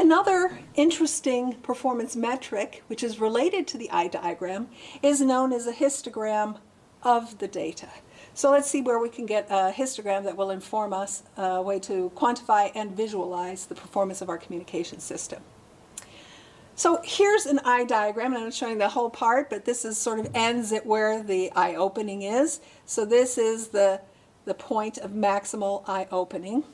Another interesting performance metric, which is related to the eye diagram, is known as a histogram of the data. So let's see where we can get a histogram that will inform us a way to quantify and visualize the performance of our communication system. So here's an eye diagram, and I'm not showing the whole part, but this is sort of ends at where the eye opening is. So this is the point of maximal eye opening.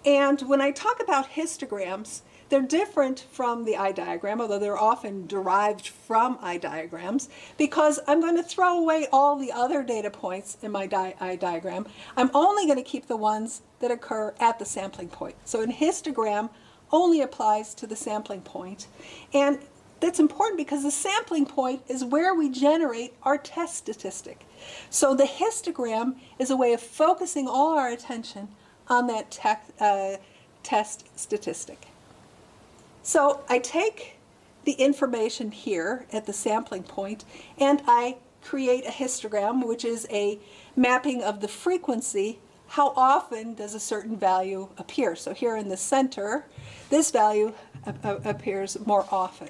And when I talk about histograms, they're different from the eye diagram, although they're often derived from eye diagrams, because I'm going to throw away all the other data points in my eye diagram. I'm only going to keep the ones that occur at the sampling point. So an histogram only applies to the sampling point. And that's important because the sampling point is where we generate our test statistic. So the histogram is a way of focusing all our attention on that test statistic. So I take the information here at the sampling point and I create a histogram, which is a mapping of the frequency. How often does a certain value appear? So here in the center, this value appears more often.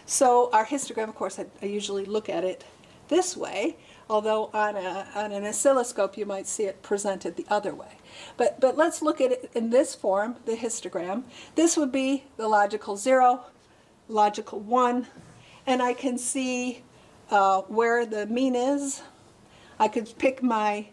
So our histogram, of course, I usually look at it this way, although on an oscilloscope you might see it presented the other way. But let's look at it in this form, the histogram. This would be the logical 0, logical 1, and I can see where the mean is. I could pick my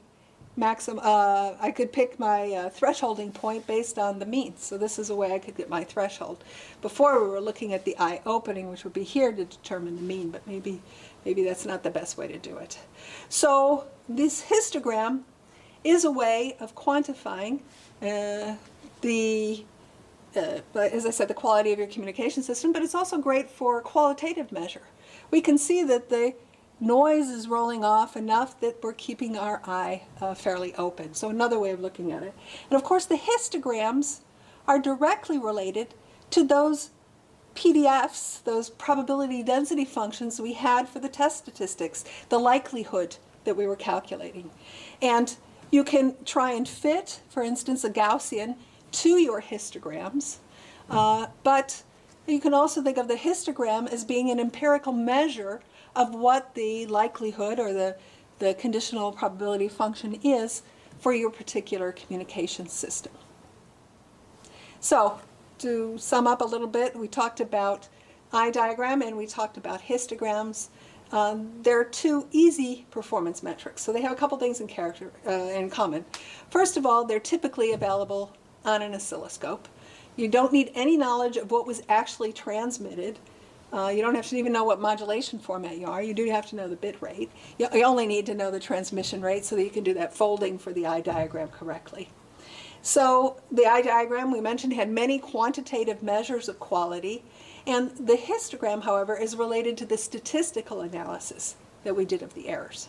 thresholding point based on the mean. So this is a way I could get my threshold. Before we were looking at the eye opening, which would be here to determine the mean, but maybe that's not the best way to do it. So this histogram is a way of quantifying as I said, the quality of your communication system, but it's also great for qualitative measure. We can see that the noise is rolling off enough that we're keeping our eye fairly open. So another way of looking at it. And of course the histograms are directly related to those PDFs, those probability density functions we had for the test statistics, the likelihood that we were calculating. And you can try and fit, for instance, a Gaussian to your histograms, but you can also think of the histogram as being an empirical measure of what the likelihood or the conditional probability function is for your particular communication system. So to sum up a little bit, we talked about eye diagram and we talked about histograms. There are two easy performance metrics, so they have a couple things in common. First of all, they're typically available on an oscilloscope. You don't need any knowledge of what was actually transmitted. You don't have to even know what modulation format you are. You do have to know the bit rate. You only need to know the transmission rate so that you can do that folding for the eye diagram correctly. So the eye diagram we mentioned had many quantitative measures of quality, and the histogram, however, is related to the statistical analysis that we did of the errors.